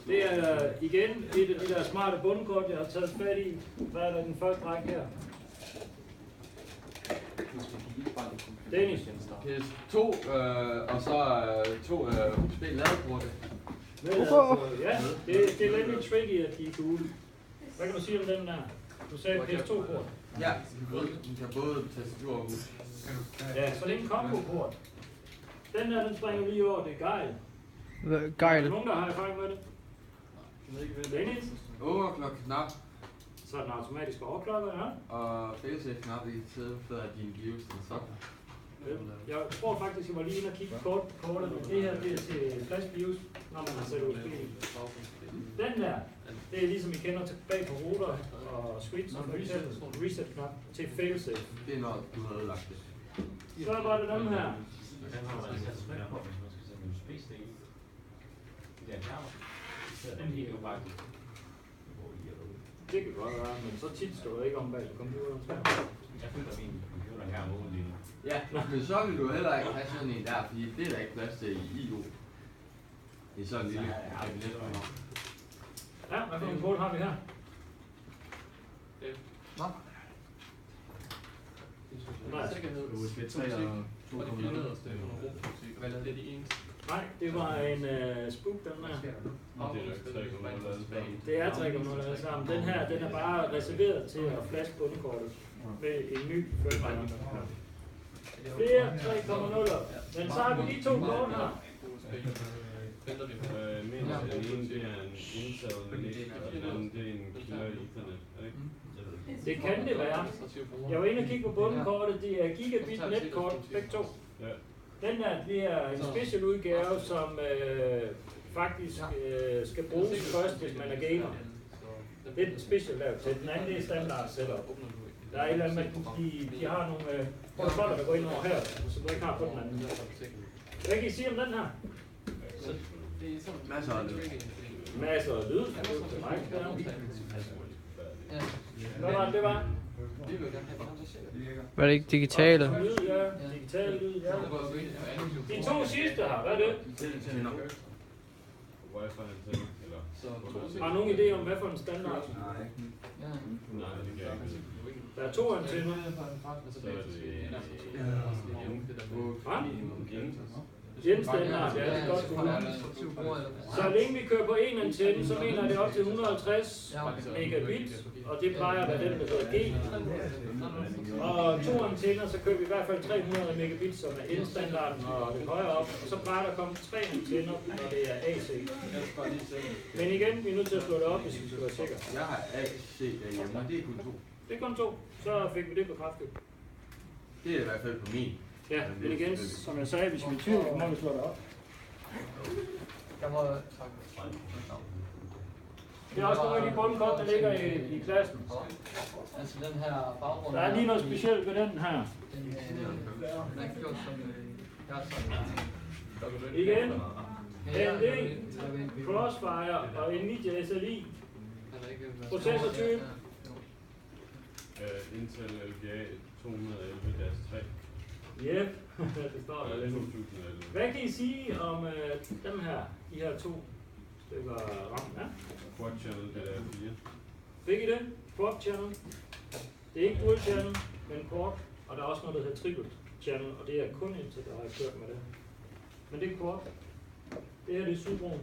Det er igen et af de der smarte bundkort, jeg har taget fat i. Hvad er der den første række her? Dennis. PS2, og så 2 spil ladekorte. Ja, det er lidt lidt tricky, at de er gule. Hvad kan du sige om den der? Du sagde PS2-kort. Ja, den kan både tastatur og mus. Ja, så det er en combo-kort. Den der, den springer lige over, det er gejl. Gejl. Er der nogen, der har erfaring med det? Dennis? Overclock-knap. Så er den automatisk overklokker, ja. Og failsafe-knap i stedet for at din BIOS den sokker. Jeg tror faktisk, jeg var lige inde og kigge kort på kortet. Det her det er til flash BIOS, når man har sat USB i. Den der, det er ligesom I kender tilbage på router og switch og reset-knap til failsafe. Det er når du havde lagt det. Så var det dem her. Det kan godt være, men så tit står der ikke om bag computeren. Jeg føler min computer her mod ja, men så vil du heller ikke have sådan en der, fordi det er der ikke plads til i IO. Det er sådan en lille kabinet. Ja, hvad for en kort har vi her? Nå. USB 3 og 2.0. Nej, det var en spook, den der. Det er 3.0 alle sammen. Den her, den er bare reserveret til at flash bundkortet med en ny firmware. Det er 3.0. Men så har vi de to kort her. Den ene det er en Intel Nexus, og den anden det er en Killer Ethernet, er det ikke? Det kan det være. Jeg var inde og kigge på bundkortet. Det er gigabit netkort, begge to. Den der, det er en special udgave, som faktisk skal bruges først, hvis man er gamer. Det er den special lavet til. Den anden det er standard setup. Der er et eller andet med, de har nogle protokoller, der går ind over her, så du ikke har på den anden. Hvad kan I sige om den her? Masser af lyd. Masser af lyd. Hvad var det, det var? Var det ikke digitale? Lyd, ja. Digital lyd, ja. De to sidste her, hvad er det? Har nogen idé om, hvad for en standard? Der er to antenner. Jens standard, ja, det er godt gået. Så længe vi kører på en antenne, så mener det op til 150 megabit, og det plejer at være den, der hedder G. Og to antenner, så kører vi i hvert fald 300 megabit, som er N-standarden og det højere op. Og så plejer der at komme 3 antenner, når det er AC. Men igen, vi er nødt til at slå det op, hvis vi skal være sikre. Jeg har AC derhjemme, og det er kun 2. Det er kun 2. Så fik vi det bekræftet. Det er i hvert fald på min. Ja, men igen, som jeg sagde, hvis vi er i tvivl, så må vi slå det op. Det er også nogle af de bundkort, der ligger i klassen. Altså den her baggrund. Der er lige noget specielt ved den her. Den er gjort som Igen, AMD, Crossfire og Nvidia SLI. Processortype. Intel LGA 211-3. Ja, det står der lidt. Hvad kan I sige om dem her, de her to stykker RAM? Ja? Quad channel, det er 4. Fik I det? Quad channel. Det er ikke dual channel, men quad. Og der er også noget, der hedder triple channel, og det er kun Intel, der har kørt med det. Men det er quad. Det her det er Subron.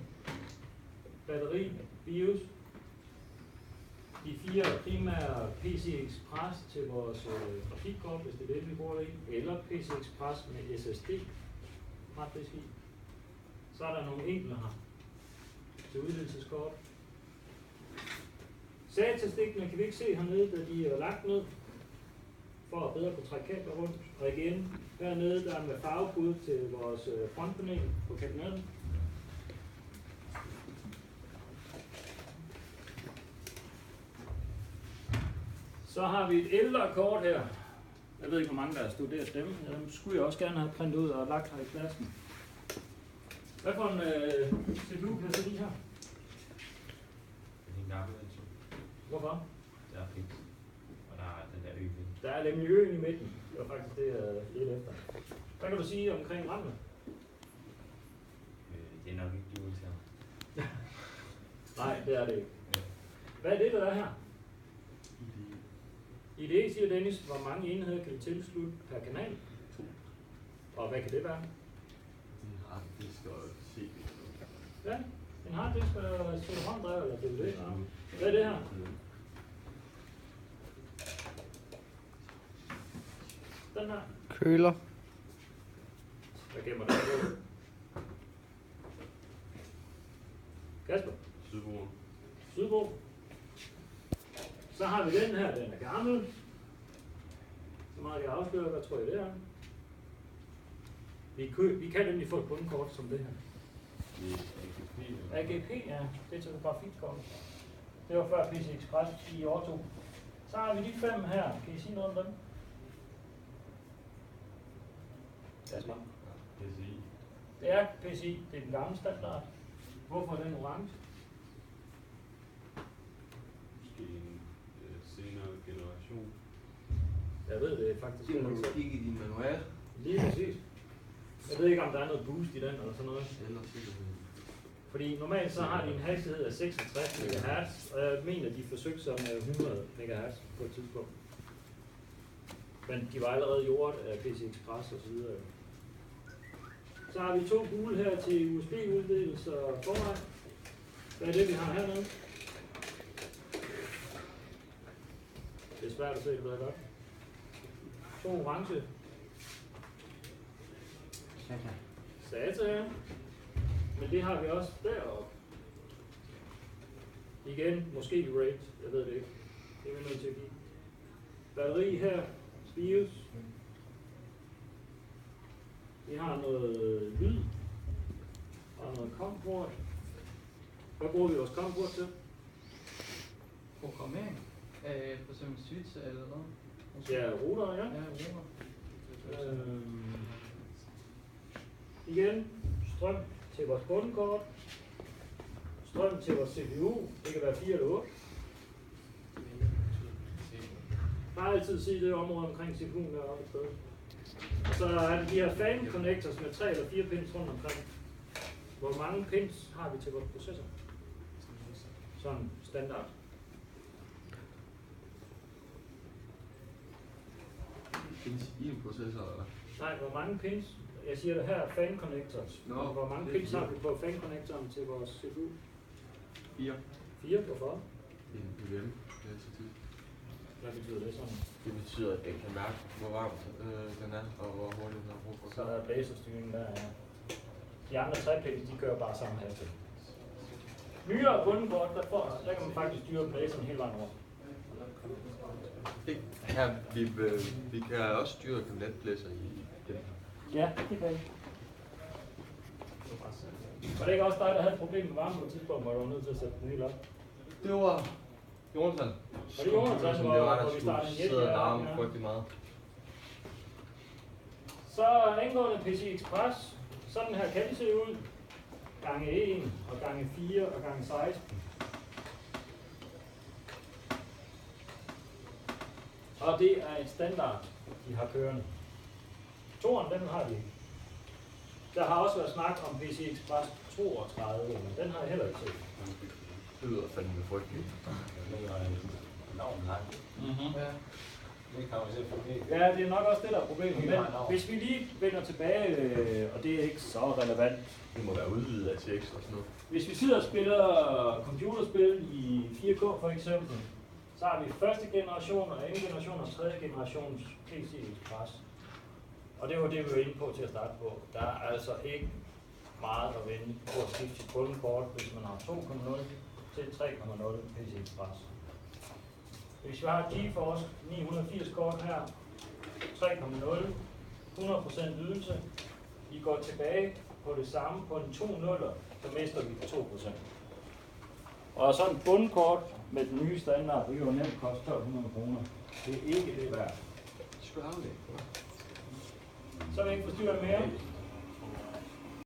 Batteri, BIOS. De 4 primære PC Express til vores grafikkort, hvis det er det, vi bruger det i, eller PC Express med SSD. Så er der nogle enkelte her til udvidelseskort. SATA-stikkene kan vi ikke se hernede, da de er lagt ned, for at bedre kunne trække kabler rundt. Og igen, hernede der er med farvebud til vores frontpanel på kabinetten. Så har vi et ældre kort her. Jeg ved ikke, hvor mange der har studeret dem. Dem skulle jeg også gerne have printet ud og lagt her i klassen. Hvad for en CPU kan jeg så lige her? Det er en gammel altså. Hvorfor? Der er fint. Og der er den der ø. Der er nemlig øen i midten. Det var faktisk det, jeg ledte efter. Hvad kan du sige omkring rammene? Det er nok ikke dual channel. Nej, det er det ikke. Hvad er det, der er her? IDE, siger Dennis, hvor mange enheder kan vi tilslutte per kanal? 2. Og hvad kan det være? En harddisk og CD. Ja, en harddisk og CD-ROM-drev eller DVD. Hvad er det her? Den her. Køler. Hvad gemmer der på? Kasper? Sydbroen. Sydbro. Så har vi den her, den er gammel. Så meget jeg afslører, hvad tror jeg det er? Vi kan nemlig få et kundekort som det her. AGP, ja, det er topografikort. Det var før PC Express i år 2. Så har vi de 5 her. Kan I sige noget om dem? PCI. Det er PCI, det er den gamle standard. Hvorfor er den orange? Måske en senere generation. Jeg ved det faktisk Det må ikke. du kigge i din manual. Lige præcis. Jeg ved ikke, om der er noget boost i den eller sådan noget. Eller sikkerhed. Fordi normalt så har de en hastighed af 66 MHz, og jeg mener, de forsøgte sig med 100 MHz på et tidspunkt. Men de var allerede gjort af PC Express og så videre. Så har vi 2 gule her til USB-udvidelse og foran. Hvad er det, vi har hernede? Det er svært at se, det ved jeg godt. 2 orange. SATA, ja. Men det har vi også deroppe. Igen, måske RAID, jeg ved det ikke. Det er vi nødt til at give. Batteri her, BIOS. Vi har noget lyd og noget COM-port. Hvad bruger vi vores COM-port til? Programmering. For eksempel switch eller noget. Ja, router, ja. Ja, router. Igen, strøm til vores bundkort. Strøm til vores CPU. Det kan være 4 eller 8. Bare altid se det område omkring CPU'en deroppe et sted. Og så er det de her fan connectors med 3 eller 4 pins rundt omkring. Hvor mange pins har vi til vores processor? Sådan standard. Findes i en processor, eller? Nej, hvor mange pins? Jeg siger det her, fan connectors. Nå, Hvor mange det er pins har vi på fan connectoren til vores CPU? 4. 4, hvorfor? En PWM. Hvad betyder det sådan? Det betyder, at den kan mærke, hvor varmt den er, og hvor hurtigt den har brug for. Så er der blæserstyringen der, ja. De andre 3 pins, de kører bare samme hastighed. Nyere bundkort, der kan man faktisk styre blæseren hele vejen over. Her, vi kan også styre kabinetblæser i den her. Ja, det kan vi. Var det ikke også dig, der havde et problem med varme på et tidspunkt, hvor du var nødt til at sætte den helt op? Det var Jonathan. Var det Jonathan, som hvor det var, vi der startede skulle igen? sidde og Ja, larme ja. frygtelig meget. Så angående PC Express, sådan her kan det se ud. Gange 1, og gange 4, og gange 16. Og det er et standard, de har kørende. Toren, den har de ikke. Der har også været snak om PC Express 32, men den har jeg heller ikke set. Det lyder fandme frygteligt. Ja. Ja, det er nok også det, der er problemet. Men hvis vi lige vender tilbage, og det er ikke så relevant. Det må være udvidet af tekst og sådan noget. Hvis vi sidder og spiller computerspil i 4K for eksempel, så har vi første generation og anden generation og tredje generations PC Express. Og det var det, vi var inde på til at starte på. Der er altså ikke meget at vende på at skifte sit bundkort, hvis man har 2.0 til 3.0 PC Express. Hvis vi har GeForce 980 kort her, 3.0, 100% ydelse, I går tilbage på det samme på en 2.0, så mister vi 2%. Og sådan et bundkort med den nye standard, det kan jo nemt koste 1.200 kroner. Det er ikke det værd. Det skulle jeg aflægge. Så vil jeg ikke forstyrre mere.